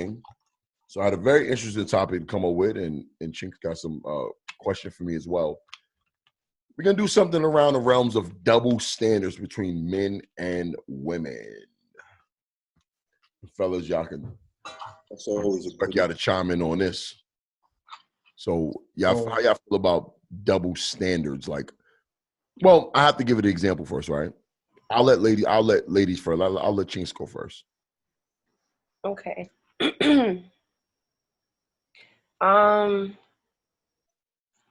dating. So I had a very interesting topic to come up with, and Chink's got some question for me as well. We're going to do something around the realms of double standards between men and women. Fellas, y'all can expect y'all to chime in on this. So y'all, how y'all feel about double standards? Like, well, I have to give it an example first, right? I'll let ladies first. I'll let Chinks go first. Okay. All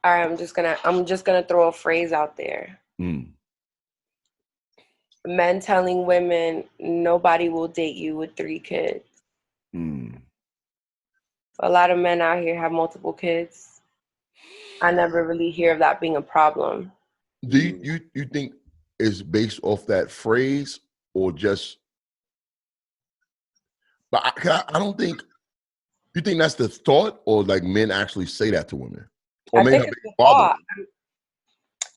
right, I'm just gonna throw a phrase out there. Men telling women nobody will date you with 3 kids. A lot of men out here have multiple kids. I never really hear of that being a problem. Do you think it's based off that phrase or just? But I don't think. You think that's the thought, or like men actually say that to women? Or I think it's the thought.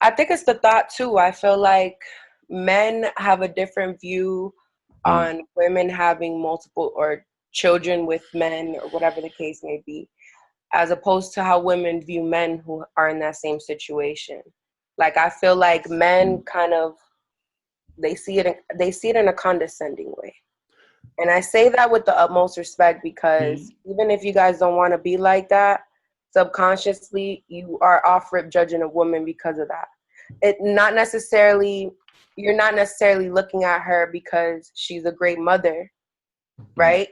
I think it's the thought too. I feel like men have a different view on women having multiple or children with men or whatever the case may be, as opposed to how women view men who are in that same situation. Like, I feel like men kind of, they see it in a condescending way. And I say that with the utmost respect because even if you guys don't want to be like that, subconsciously you are off rip judging a woman because of that. You're not necessarily looking at her because she's a great mother, right?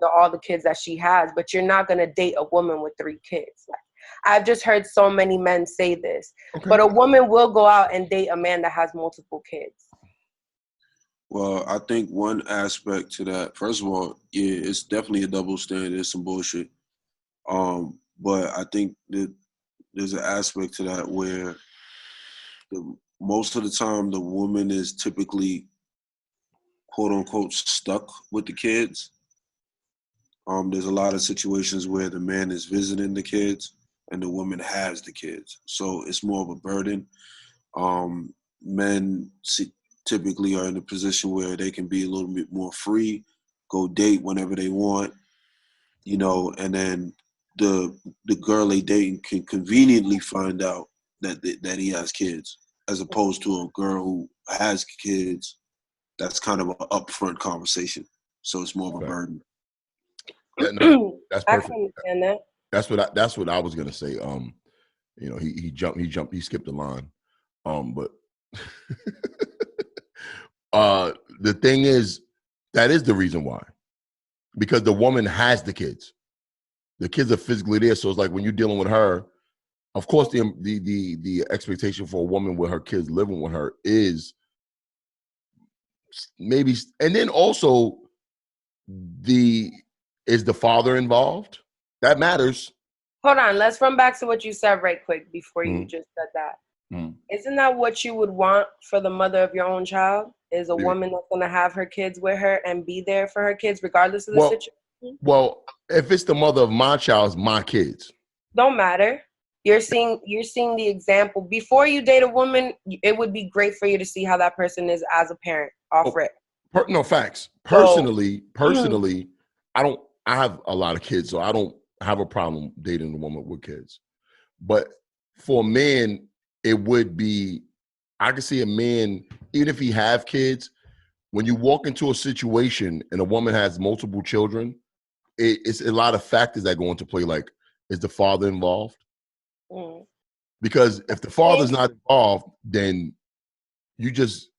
All the kids that she has, but you're not going to date a woman with 3 kids. Like, I've just heard so many men say this, but a woman will go out and date a man that has multiple kids. Well, I think one aspect to that, first of all, yeah, it's definitely a double standard. It's some bullshit. But I think that there's an aspect to that where most of the time the woman is typically, quote unquote, stuck with the kids. There's a lot of situations where the man is visiting the kids and the woman has the kids. So it's more of a burden. Men typically are in a position where they can be a little bit more free, go date whenever they want, and then the girl they dating can conveniently find out that he has kids, as opposed to a girl who has kids. That's kind of an upfront conversation. So it's more of a burden. Yeah, no, that's perfect. I can understand that. That's what I was gonna say. He skipped the line. But the thing is, that is the reason why. Because the woman has the kids. The kids are physically there. So it's like when you're dealing with her, of course the expectation for a woman with her kids living with her is maybe, and then also is the father involved? That matters. Hold on, let's run back to what you said right quick before you just said that. Isn't that what you would want for the mother of your own child? Is a woman that's going to have her kids with her and be there for her kids regardless of the situation? Well, if it's the mother of my child, it's my kids. Don't matter. You're seeing the example. Before you date a woman, it would be great for you to see how that person is as a parent off rip. No, facts. Personally, I have a lot of kids, so I don't have a problem dating a woman with kids. But for men, it would be, I could see a man, even if he have kids, when you walk into a situation and a woman has multiple children, it's a lot of factors that go into play. Like, is the father involved? Because if the father's not involved, then you just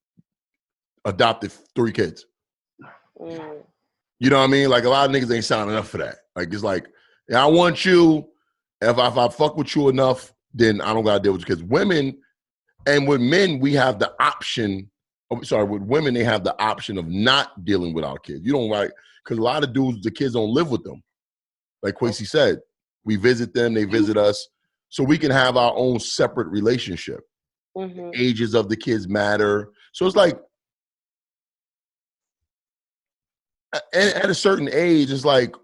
adopted 3 kids. You know what I mean? Like, a lot of niggas ain't signing up for that. Like, it's like, yeah, I want you. If I fuck with you enough, then I don't gotta deal with you. Because women, and with men, we have the option. With women, they have the option of not dealing with our kids. You don't like, because a lot of dudes, the kids don't live with them. Like Quasi said, we visit them, they visit us, so we can have our own separate relationship. Ages of the kids matter. So it's like, at a certain age, it's like,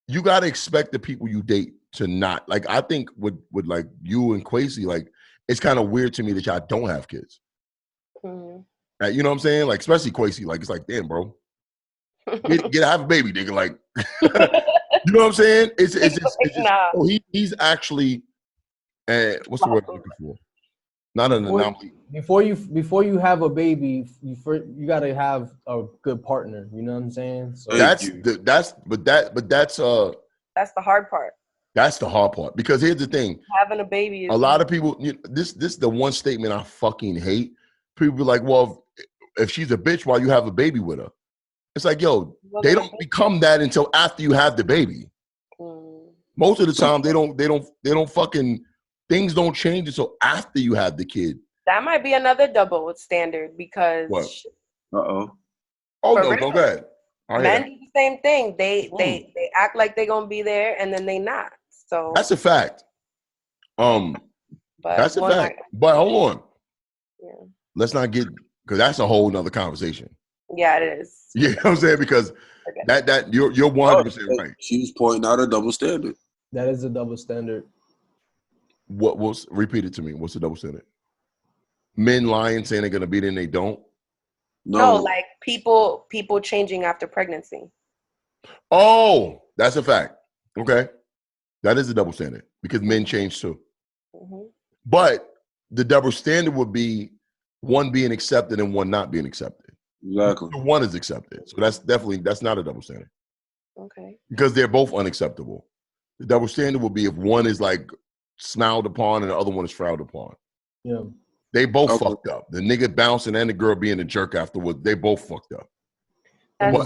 you got to expect the people you date to not, like, I think with like you and Quasi, like, it's kind of weird to me that y'all don't have kids. You know what I'm saying? Like, especially Quasi, like, it's like, damn, bro. have a baby, nigga. Like, you know what I'm saying? It's just nah. oh, he's actually, what's the word I'm looking for? Not an anomaly. Before you have a baby, you gotta have a good partner. You know what I'm saying? So That's the hard part. That's the hard part, because here's the thing: having a baby is a lot of people. This is the one statement I fucking hate. People be like, "Well, if she's a bitch, why you have a baby with her?" It's like, yo, they don't become that until after you have the baby. Most of the time, they don't fucking, things don't change until after you have the kid. That might be another double standard, because what? Oh no, go ahead. Men do the same thing. They act like they're gonna be there and then they not. So that's a fact. That's a fact. But hold on. Yeah. Let's not get, because that's a whole nother conversation. Yeah, it is. You know what I'm saying? Because that you're 100% right. She was pointing out a double standard. That is a double standard. What was, repeat it to me? What's the double standard? Men lying, saying they're gonna be there and they don't? No, like people changing after pregnancy. Oh, that's a fact. Okay. That is a double standard, because men change too. But the double standard would be one being accepted and one not being accepted. Exactly. One is accepted. So that's not a double standard. Okay. Because they're both unacceptable. The double standard would be if one is like smiled upon and the other one is frowned upon. Yeah. They both fucked up. The nigga bouncing and the girl being a jerk afterwards, they both fucked up. But,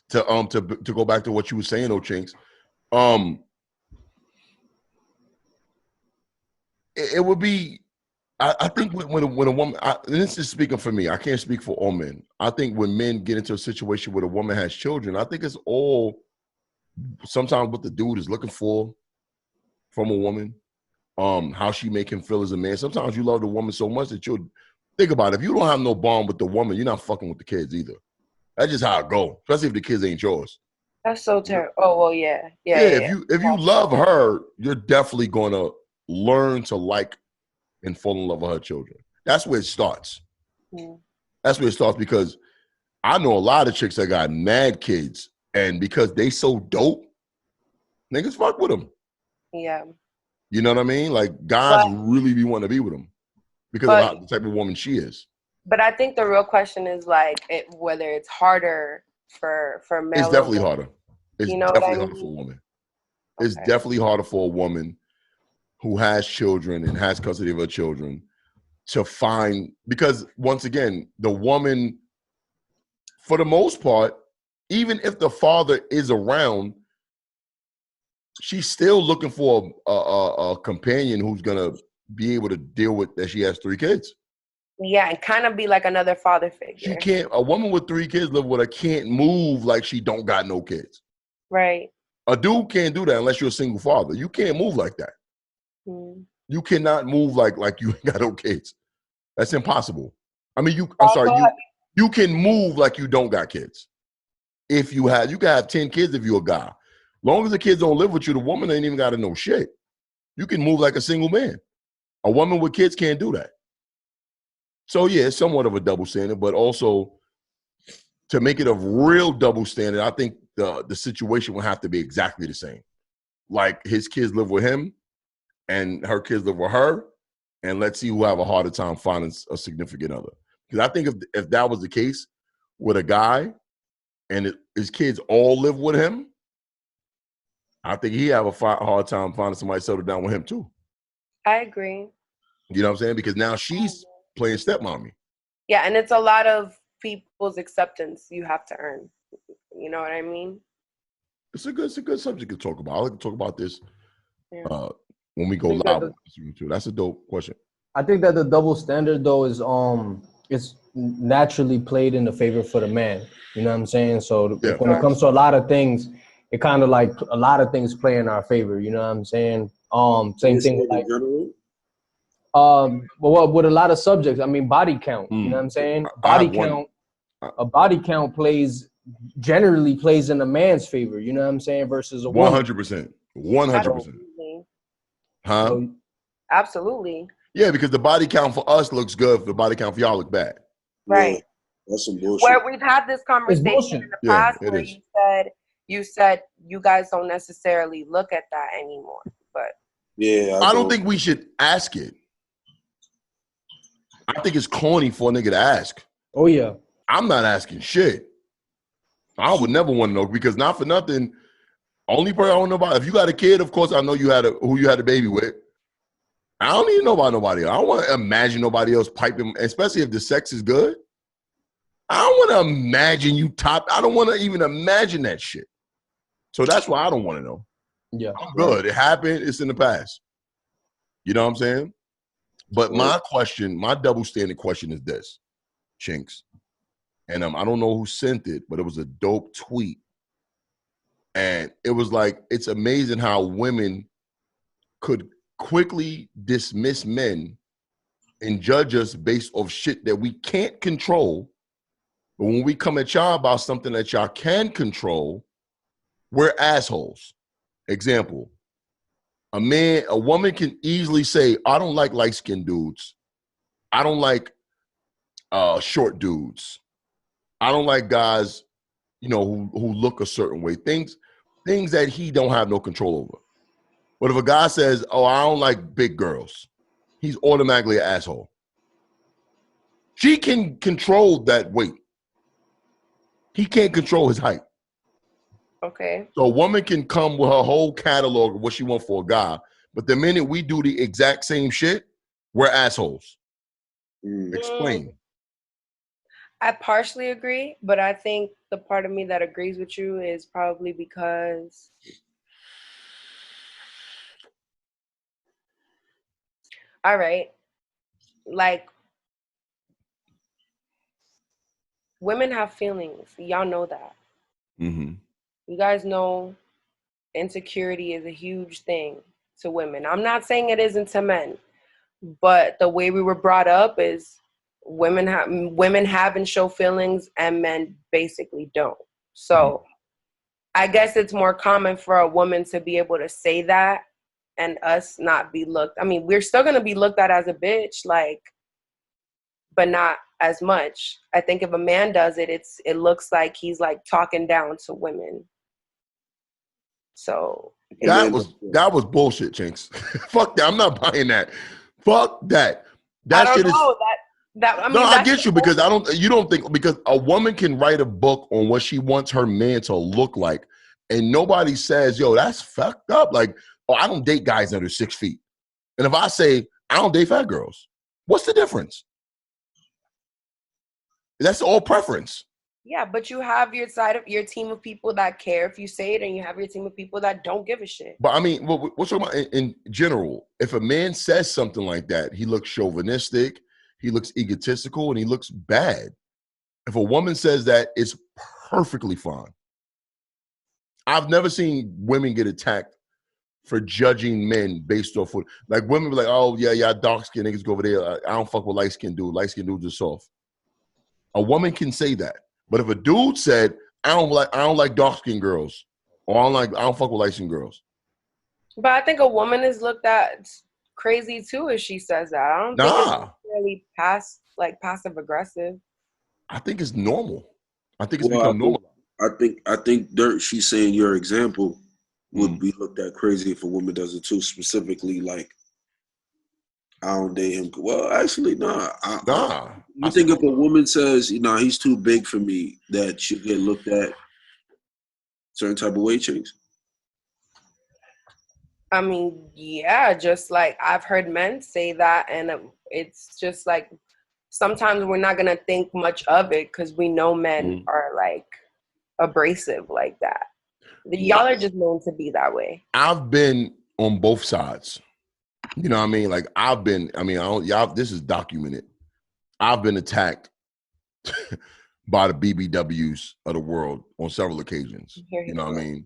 to go back to what you were saying, Chinks, it would be, I think when a woman, and this is speaking for me, I can't speak for all men. I think when men get into a situation where a woman has children, I think it's all sometimes what the dude is looking for from a woman, how she make him feel as a man. Sometimes you love the woman so much that you'll think about it. If you don't have no bond with the woman, you're not fucking with the kids either. That's just how it go, especially if the kids ain't yours. That's so terrible. Oh, well, yeah. If you love her, you're definitely going to learn to like and fall in love with her children. That's where it starts. That's where it starts, because I know a lot of chicks that got mad kids, and because they so dope, niggas fuck with them. Yeah. You know what I mean? Like, guys really be wanting to be with them because of the type of woman she is. But I think the real question is like whether it's harder for male. It's definitely harder. It's definitely harder for a woman. Okay. It's definitely harder for a woman who has children and has custody of her children to find, because once again, the woman, for the most part, even if the father is around, she's still looking for a companion who's gonna be able to deal with that she has 3 kids. Yeah, and kind of be like another father figure. She can't. A woman with 3 kids live with her can't move like she don't got no kids. Right. A dude can't do that unless you're a single father. You can't move like that. You cannot move like you ain't got no kids. That's impossible. I mean, you can move like you don't got kids. If you can have 10 kids if you're a guy. Long as the kids don't live with you, the woman ain't even got to know shit. You can move like a single man. A woman with kids can't do that. So yeah, it's somewhat of a double standard, but also to make it a real double standard, I think the situation will have to be exactly the same. Like his kids live with him and her kids live with her, and let's see who have a harder time finding a significant other. Because I think if that was the case with a guy and his kids all live with him, I think he have a hard time finding somebody to settle down with him too. I agree. You know what I'm saying? Because now she's playing stepmommy. Yeah, and it's a lot of people's acceptance you have to earn. You know what I mean? It's a good subject to talk about. I like to talk about this when we go live. That's a dope question. I think that the double standard though is it's naturally played in the favor for the man. You know what I'm saying? So when it comes to a lot of things, it kind of like a lot of things play in our favor. You know what I'm saying? Same thing with like well, with a lot of subjects. I mean, body count. You know what I'm saying? A body count generally plays in a man's favor. You know what I'm saying? Versus a woman. 100%. 100%. Huh? Absolutely. Yeah, because the body count for us looks good. The body count for y'all look bad. Right. That's some bullshit. Where we've had this conversation in the past where you said you guys don't necessarily look at that anymore. But yeah, I don't think we should ask it. I think it's corny for a nigga to ask. Oh yeah. I'm not asking shit. I would never want to know because not for nothing. Only person I don't know about. If you got a kid, of course I know who you had a baby with. I don't need to know about nobody else. I don't want to imagine nobody else piping, especially if the sex is good. I don't want to imagine you I don't want to even imagine that shit. So that's why I don't want to know. Yeah. I'm good. It happened. It's in the past. You know what I'm saying? But my double standard question is this, Chinks. And I don't know who sent it, but it was a dope tweet. And it was like, it's amazing how women could quickly dismiss men and judge us based off shit that we can't control. But when we come at y'all about something that y'all can control, we're assholes. Example, a woman can easily say, I don't like light-skinned dudes. I don't like short dudes. I don't like guys, who look a certain way. Things that he don't have no control over. But if a guy says, oh, I don't like big girls, he's automatically an asshole. She can control that weight. He can't control his height. okay. So a woman can come with her whole catalog of what she wants for a guy, but the minute we do the exact same shit, we're assholes. Explain. I partially agree, but I think the part of me that agrees with you is probably because all right, like women have feelings. Y'all know that. Mm-hmm. You guys know insecurity is a huge thing to women. I'm not saying it isn't to men, but the way we were brought up is women have and show feelings and men basically don't. So I guess it's more common for a woman to be able to say that and us not be looked. I mean, we're still going to be looked at as a bitch, like, but not as much. I think if a man does it, it looks like he's like talking down to women. So that was bullshit, Chinks. Fuck that. I'm not buying that. Fuck that. That shit is. I get you because you don't think because a woman can write a book on what she wants her man to look like, and nobody says, yo, that's fucked up. Like, oh, I don't date guys under 6 feet. And if I say I don't date fat girls, what's the difference? That's all preference. Yeah, but you have your team of people that care if you say it, and you have your team of people that don't give a shit. But I mean, what's talking about in general? If a man says something like that, he looks chauvinistic, he looks egotistical, and he looks bad. If a woman says that, it's perfectly fine. I've never seen women get attacked for judging men based off what, like women be like, oh yeah, dark skinned niggas go over there. I don't fuck with light skinned dudes. Light skinned dudes are soft. A woman can say that. But if a dude said, I don't like dark skinned girls, or I don't fuck with light skinned girls. But I think a woman is looked at crazy too if she says that. I don't think it's really passive aggressive. I think it's normal. I think it's become normal. I think Dirt, she's saying your example would be looked at crazy if a woman does it too, specifically like I don't date him. Well, actually, nah. You think if a woman says, he's too big for me, that should get looked at certain type of way, Chinks? I mean, yeah, just like I've heard men say that, and it's just like sometimes we're not going to think much of it because we know men are like abrasive like that. Y'all are just known to be that way. I've been on both sides. You know what I mean? Like this is documented. I've been attacked by the BBWs of the world on several occasions. You know what I mean?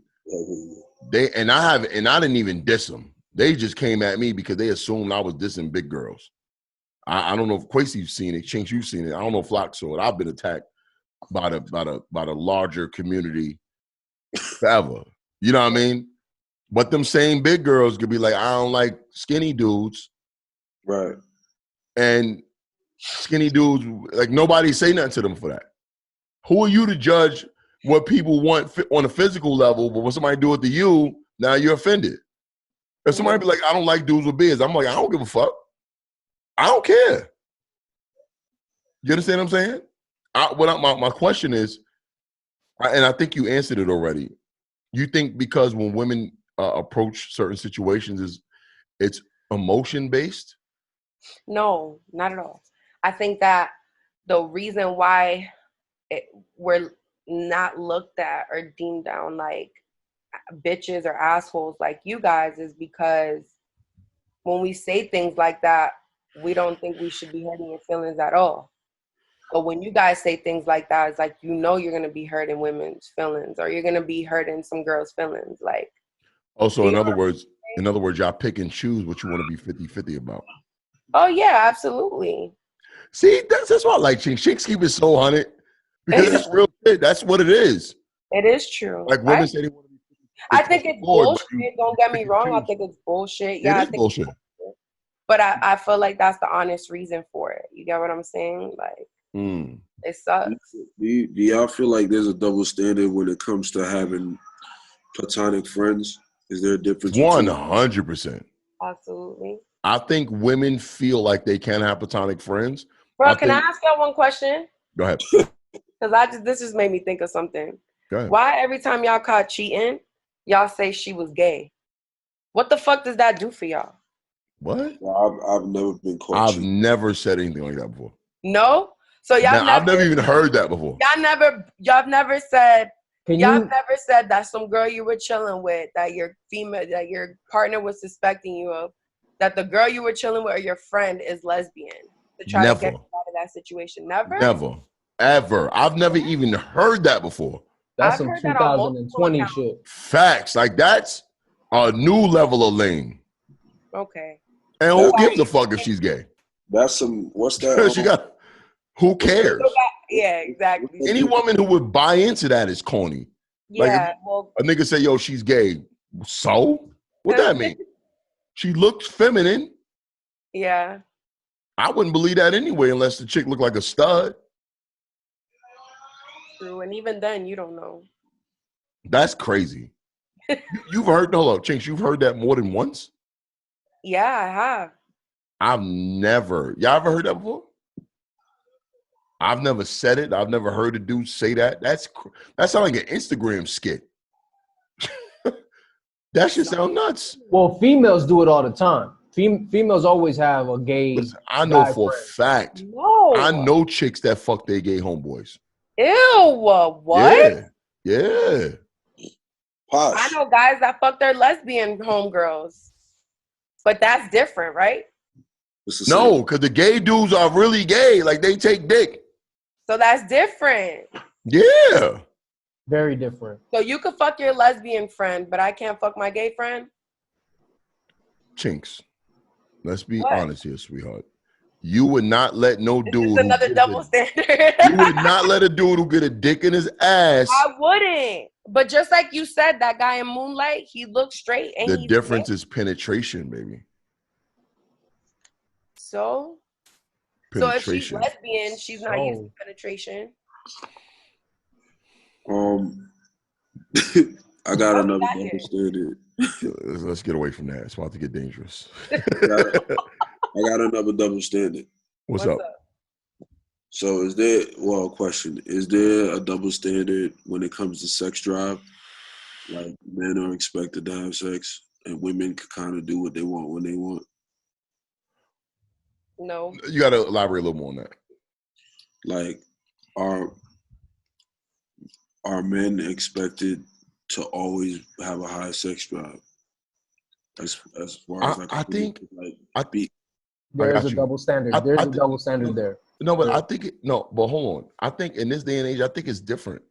I didn't even diss them. They just came at me because they assumed I was dissing big girls. I don't know if Quasi's seen it, Chinks, you've seen it. I don't know if Flock saw it. I've been attacked by the larger community forever. You know what I mean? But them same big girls could be like, I don't like skinny dudes. Right. And skinny dudes, like nobody say nothing to them for that. Who are you to judge what people want on a physical level, but when somebody do it to you, now you're offended. If somebody be like, I don't like dudes with beards, I'm like, I don't give a fuck. I don't care. You understand what I'm saying? My question is, and I think you answered it already. You think because when women approach certain situations, it's emotion based? No, not at all. I think that the reason why we're not looked at or deemed down like bitches or assholes like you guys is because when we say things like that, we don't think we should be hurting your feelings at all. But when you guys say things like that, it's like, you know, you're going to be hurting women's feelings, or you're going to be hurting some girls' feelings. Like, also, in other words, y'all pick and choose what you want to be 50-50 about. Oh yeah, absolutely. See, that's why I like Chinks. Chinks keep it so hunted because it's real shit. That's what it is. It is true. Like women say they want to be 50-50. I think it's bullshit. Don't get me wrong. I think it's bullshit. Yeah, it is bullshit. But I feel like that's the honest reason for it. You get what I'm saying? Like, it sucks. Do y'all feel like there's a double standard when it comes to having platonic friends? Is there a difference? 100%. Absolutely. I think women feel like they can have platonic friends. Bro, can I ask y'all one question? Go ahead. Because this just made me think of something. Go ahead. Why every time y'all caught cheating, y'all say she was gay? What the fuck does that do for y'all? What? Well, I've never been caught I've never said anything like that before. No? So I've never even heard that before. Y'all never said that some girl you were chilling with, that your partner was suspecting you of, that the girl you were chilling with or your friend is lesbian, to try to get you out of that situation. Never? Ever. I've never even heard that before. That's some 2020 shit. Facts. Like, that's a new level of lame. Okay. And who gives a fuck if she's gay? That's what's that? Who cares? Yeah, exactly. Any woman who would buy into that is corny. Yeah. Like, a nigga say, yo, she's gay. So? What that mean? She looks feminine. Yeah. I wouldn't believe that anyway unless the chick looked like a stud. True. And even then, you don't know. That's crazy. You've heard, hold up, Chinks, you've heard that more than once? Yeah, I have. Y'all ever heard that before? I've never said it. I've never heard a dude say that. That sounds like an Instagram skit. That shit sound nuts. Well, females do it all the time. Females always have a gay. Listen, I know for a fact. No. I know chicks that fuck their gay homeboys. Ew, what? Yeah. Posh. I know guys that fuck their lesbian homegirls. But that's different, right? No, because the gay dudes are really gay. Like, they take dick. So that's different. Yeah. Very different. So you could fuck your lesbian friend, but I can't fuck my gay friend? Chinks, let's be honest here, sweetheart. You would not let no dude. This is another double standard. You would not let a dude who get a dick in his ass. I wouldn't. But just like you said, that guy in Moonlight, he looks straight. And the difference is penetration, baby. So if she's lesbian, she's not used to penetration. I got another double standard. Let's get away from that. It's about to get dangerous. I got another double standard. What's up? So is there a double standard when it comes to sex drive? Like, men are expected to have sex and women can kind of do what they want when they want? No. You got to elaborate a little more on that. Like, are men expected to always have a high sex drive? As far as I think there's a double standard. There's a double standard there. No, but I think but hold on. I think in this day and age, I think it's different.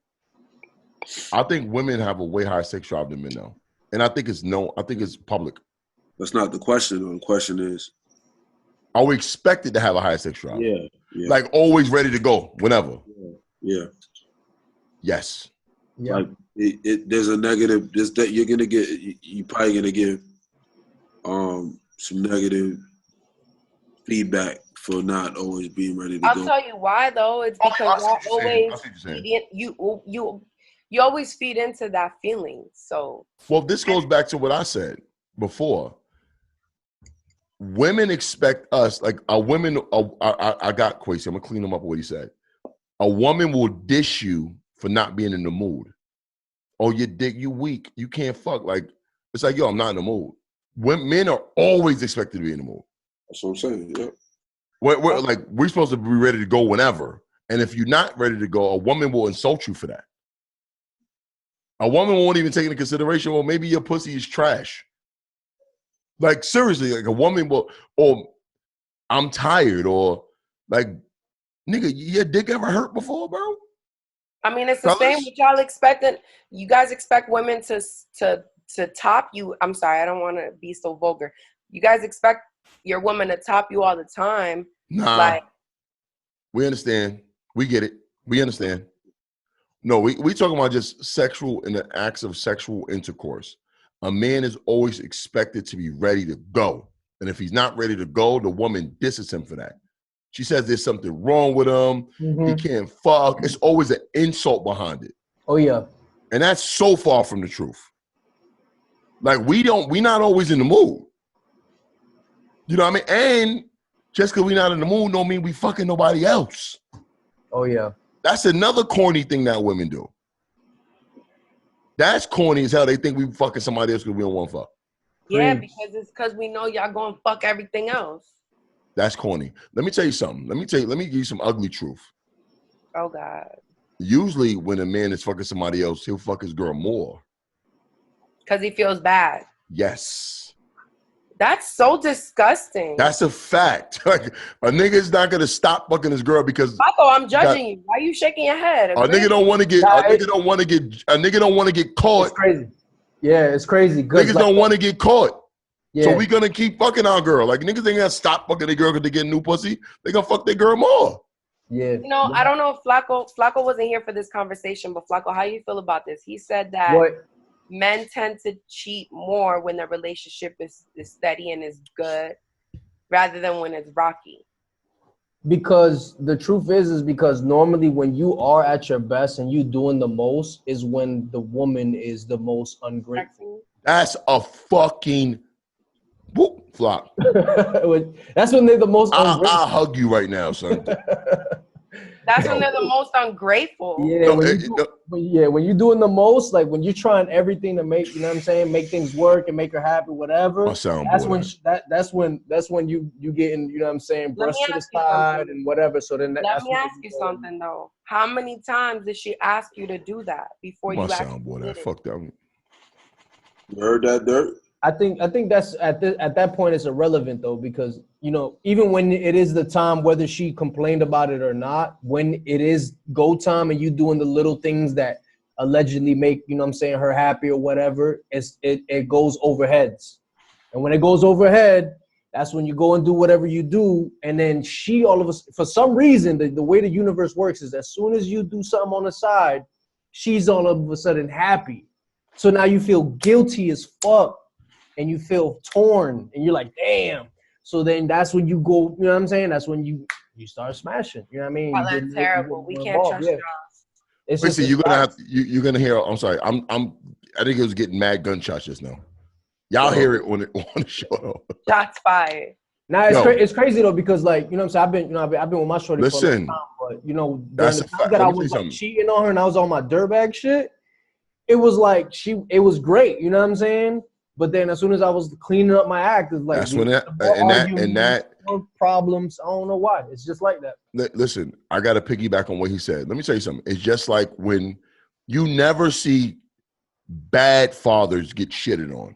I think women have a way higher sex drive than men now. And I think it's public. That's not the question. The question is, are we expected to have a higher sex drive? Yeah. Like, always ready to go whenever. Yeah. Yes. Yeah. Like, there's a negative. There's that you're gonna get. You're probably gonna give some negative feedback for not always being ready to I'll go. tell you why though. It's because you always feed into that feeling. So well, this goes back to what I said before. Women expect us, like a woman. I got Quasi. I'm gonna clean him up with what he said. A woman will dish you for not being in the mood. Oh, you dick, you weak, you can't fuck. Like it's like, yo, I'm not in the mood. Men are always expected to be in the mood. That's what I'm saying. Yeah. We're supposed to be ready to go whenever. And if you're not ready to go, a woman will insult you for that. A woman won't even take into consideration, well, maybe your pussy is trash. Like, seriously, like a woman will, or I'm tired, or like, nigga, your dick ever hurt before, bro? I mean, it's the same with y'all expecting. You guys expect women to top you. I'm sorry, I don't want to be so vulgar. You guys expect your woman to top you all the time. Nah, like, we understand. We get it. We understand. No, we talking about just sexual and the acts of sexual intercourse. A man is always expected to be ready to go. And if he's not ready to go, the woman disses him for that. She says there's something wrong with him. Mm-hmm. He can't fuck. It's always an insult behind it. Oh, yeah. And that's so far from the truth. Like, we not always in the mood. You know what I mean? And just because we're not in the mood don't mean we fucking nobody else. Oh, yeah. That's another corny thing that women do. That's corny as hell. They think we fucking somebody else because we don't want to fuck. Yeah, because we know y'all going to fuck everything else. That's corny. Let me tell you something. Let me give you some ugly truth. Oh, God. Usually when a man is fucking somebody else, he'll fuck his girl more. Because he feels bad. Yes. That's so disgusting. That's a fact. Like, a nigga is not gonna stop fucking his girl because I'm judging you. Why are you shaking your head? A nigga don't want to get. A nigga don't want to get caught. It's crazy. Yeah, it's crazy. Good. Niggas don't want to get caught. Yeah. So we gonna keep fucking our girl. Like, niggas ain't gonna stop fucking their girl because they get new pussy. They gonna fuck their girl more. Yeah. You know, I don't know if Flacco wasn't here for this conversation, but Flacco, how you feel about this? He said that men tend to cheat more when the relationship is steady and is good rather than when it's rocky. Because the truth is because normally when you are at your best and you doing the most is when the woman is the most ungrateful. That's a fucking flop. That's when they're the most ungrateful. I'll hug you right now, son. That's when they're the most ungrateful. Yeah, when you're doing the most, like when you're trying everything to make, you know what I'm saying, make things work and make her happy, whatever. That's when you getting, you know what I'm saying, brush to the side and whatever. So then let me ask you something though. How many times did she ask you to do that before you actually did it? Fuck that. You heard that, Dirt? I think that's at that point it's irrelevant though, because you know, even when it is the time, whether she complained about it or not, when it is go time and you doing the little things that allegedly make, you know what I'm saying, her happy or whatever, it goes over heads. And when it goes overhead, that's when you go and do whatever you do. And then she all of us, for some reason, the way the universe works is as soon as you do something on the side, she's all of a sudden happy. So now you feel guilty as fuck. And you feel torn, and you're like, damn. So then that's when you go, you know what I'm saying? That's when you start smashing. You know what I mean? Oh, that's terrible. We can't trust y'all. Listen, you're gonna hear. I'm sorry. I think it was getting mad gunshots just now. Y'all hear it on the show though. Shots fired. Nah, it's crazy though, because like, you know what I'm saying, I've been with my shorty for a long time, but you know, during the time that I was like cheating on her and I was on my dirtbag shit, it was like it was great. You know what I'm saying? But then as soon as I was cleaning up my act, it's like, that's when that problems. I don't know why. It's just like that. Listen, I got to piggyback on what he said. Let me tell you something. It's just like when you never see bad fathers get shitted on.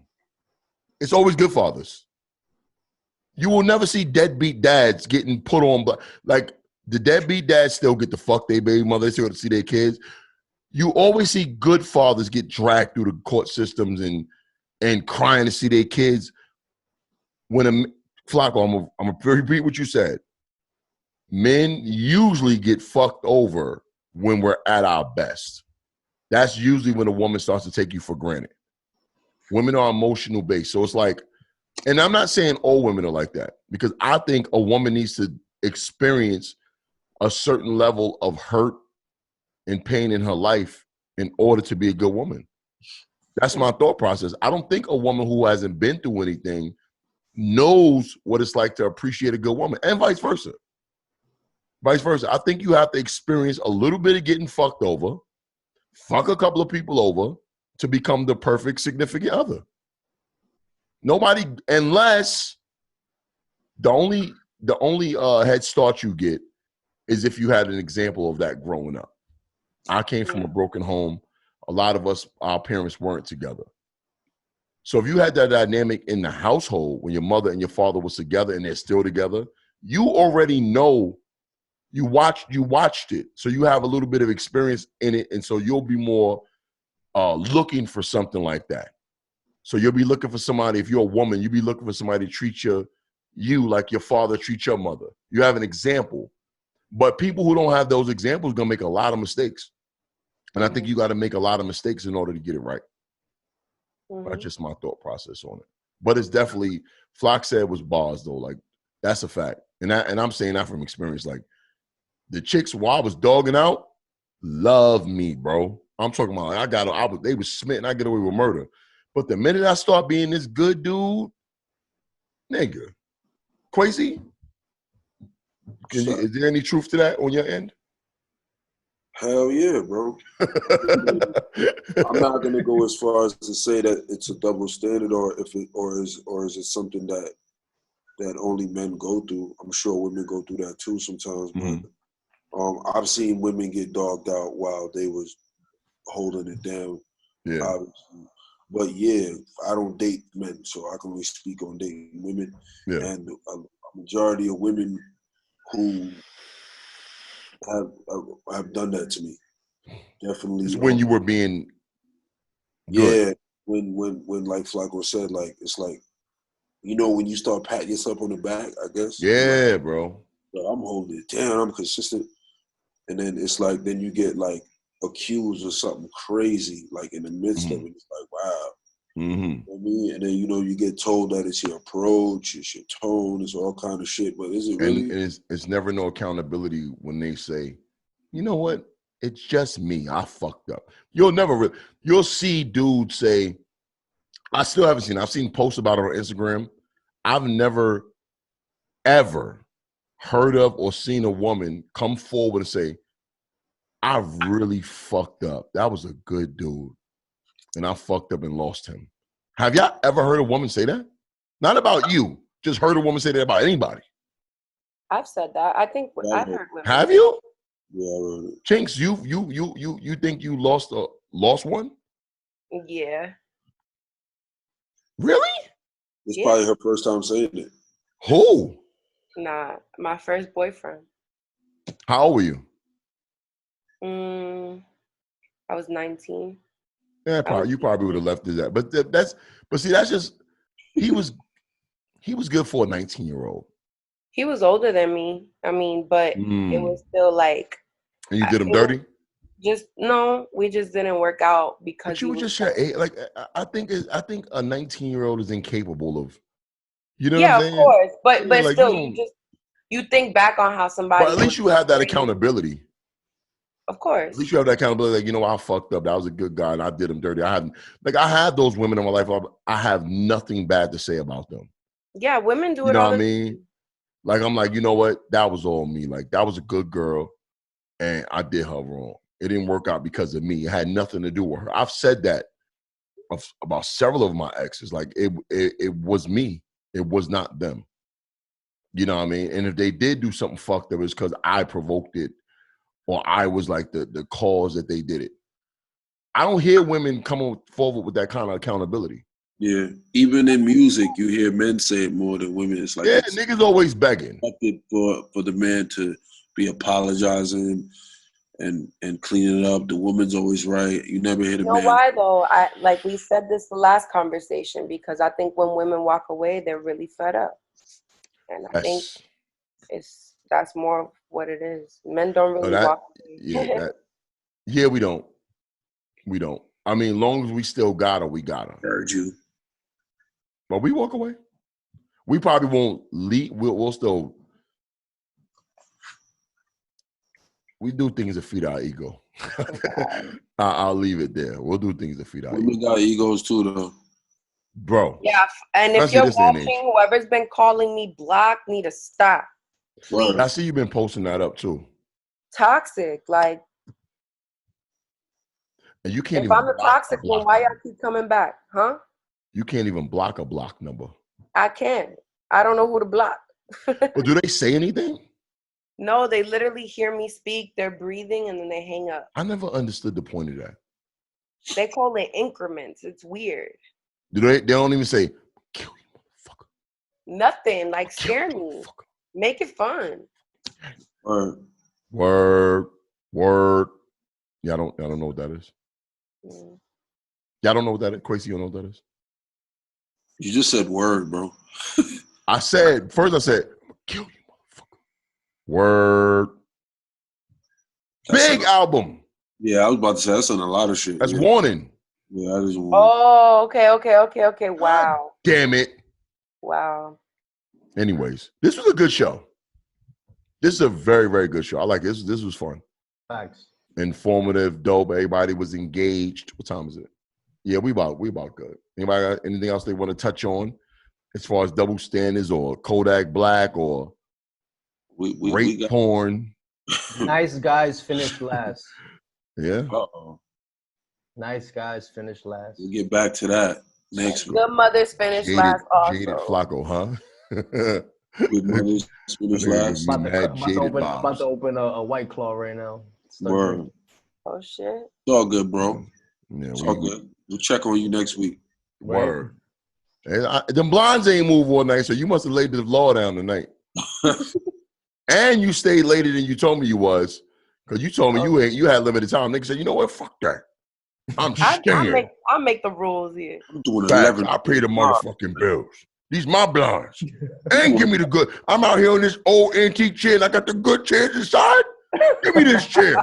It's always good fathers. You will never see deadbeat dads getting put on. Like, the deadbeat dads still get to fuck their baby mother. They still get to see their kids. You always see good fathers get dragged through the court systems and crying to see their kids. When Flacco, I'm gonna repeat what you said. Men usually get fucked over when we're at our best. That's usually when a woman starts to take you for granted. Women are emotional based. So it's like, and I'm not saying all women are like that, because I think a woman needs to experience a certain level of hurt and pain in her life in order to be a good woman. That's my thought process. I don't think a woman who hasn't been through anything knows what it's like to appreciate a good woman, and vice versa. Vice versa. I think you have to experience a little bit of getting fucked over, fuck a couple of people over to become the perfect significant other. Nobody, unless the only head start you get is if you had an example of that growing up. I came from a broken home. A lot of us, our parents weren't together. So if you had that dynamic in the household when your mother and your father was together and they're still together, you already know. You watched it, so you have a little bit of experience in it, and so you'll be more looking for something like that. So you'll be looking for somebody. If you're a woman, you'll be looking for somebody to treat you like your father treats your mother. You have an example, but people who don't have those examples are gonna make a lot of mistakes, and I think you got to make a lot of mistakes in order to get it right. That's just my thought process on it. But it's definitely, Flock said was bars though. Like that's a fact, and I'm saying that from experience. Like. The chicks, while I was dogging out, love me, bro. I'm talking about they was smitten. I get away with murder. But the minute I start being this good dude, nigga, Quasi, is there any truth to that on your end? Hell yeah, bro. I'm not gonna go as far as to say that it's a double standard, or is it something that only men go through. I'm sure women go through that too sometimes, but. I've seen women get dogged out while they was holding it down. Yeah. Obviously. But yeah, I don't date men, so I can only speak on dating women. Yeah. And a majority of women who have done that to me. Definitely. It's when you were being good. Yeah. When like Flacco said, like it's like, when you start patting yourself on the back, I guess. Yeah, like, bro. I'm holding it down, I'm consistent. And then it's like, then you get like accused of something crazy, like in the midst of it. It's like, wow. You know what I mean? And then, you get told that it's your approach, it's your tone, it's all kind of shit. But is it really? And it's never no accountability when they say, you know what? It's just me. I fucked up. You'll see dudes say, I still haven't seen it. I've seen posts about it on Instagram. I've never, ever heard of or seen a woman come forward and say, I really fucked up. That was a good dude. And I fucked up and lost him. Have y'all ever heard a woman say that? Not about you. Just heard a woman say that about anybody. I've said that. I think I've heard women. Have you? Yeah. Chinks, you think you lost one? Yeah. Really? It's probably her first time saying it. Who? Nah, my first boyfriend. How old were you? I was 19. Yeah, you probably would have left it at. But that's just he was good for a 19-year-old. He was older than me. I mean, but it was still like. And you did him dirty? We just didn't work out because. But you were just your age. Like I think a 19-year-old is incapable of. You know what I'm saying? Yeah, of course. But like, still, you think back on how somebody. But at least you have that accountability. Of course. At least you have that accountability. Like, I fucked up. That was a good guy, and I did him dirty. I had those women in my life. I have nothing bad to say about them. Yeah, women do it all the time. You know what I mean? Like, I'm like, you know what? That was all me. Like, that was a good girl, and I did her wrong. It didn't work out because of me. It had nothing to do with her. I've said that about several of my exes. Like, it was me. It was not them. You know what I mean? And if they did do something fucked up, it's because I provoked it, or I was like the cause that they did it. I don't hear women come forward with that kind of accountability. Yeah, even in music, you hear men say it more than women. It's like niggas always begging for the man to be apologizing and cleaning it up. The woman's always right. You never hear the man. You know why though? Like we said this the last conversation, because I think when women walk away, they're really fed up, and I think that's more of what it is. Men don't really walk away. Yeah, we don't. We don't. I mean, long as we still got her, we got her. Heard you. But we walk away. We probably won't leave. We'll still we do things to feed our ego. I'll leave it there. We'll do things to feed our ego. We got egos too, though. Bro. Yeah, and if you're watching, whoever's been calling me block, need to stop. Please. I see you've been posting that up too. Toxic, like. And you can't if even I'm the toxic one, why y'all keep coming back, huh? You can't even block a block number. I can't. I don't know who to block. But do they say anything? No, they literally hear me speak. They're breathing and then they hang up. I never understood the point of that. They call it increments. It's weird. Do they don't even say, kill you, motherfucker. Nothing. Like, scare me. Make it fun. Word. Yeah, I don't know what that is. Yeah, I don't know what that is. Quasi, you don't know what that is? You just said word, bro. I said, kill you, motherfucker. Word. Big album. Yeah, I was about to say, that's on a lot of shit. That's warning. Yeah, that is warning. Oh, okay. Wow. Damn it. Wow. Anyways, this was a good show. This is a very, very good show. I like this. This was fun. Thanks. Informative, dope. Everybody was engaged. What time is it? Yeah, we about good. Anybody got anything else they want to touch on as far as double standards or Kodak Black or rape porn? Nice guys finish last. Yeah. Uh-oh. Nice guys finish last. We'll get back to that next week. Good mothers finish last also. Jaded Flacco, huh? Good mothers finish last. About to open a White Claw right now. Word. Oh, shit. It's all good, bro. Yeah, it's all good. We'll check on you next week. Word. Them blinds ain't moved all night, so you must have laid the law down tonight. And you stayed later than you told me you was, because you told me you had limited time. Nigga said, you know what? Fuck that. I'm staying. I'll make the rules here. I'm doing Facts. I pay the motherfucking bills. These my blinds. And give me the good. I'm out here on this old antique chair and I got the good chairs inside. Give me this chair.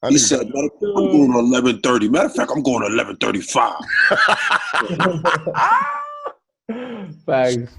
He said, I'm going to 11:30. Matter of fact, I'm going to 11:35. Thanks.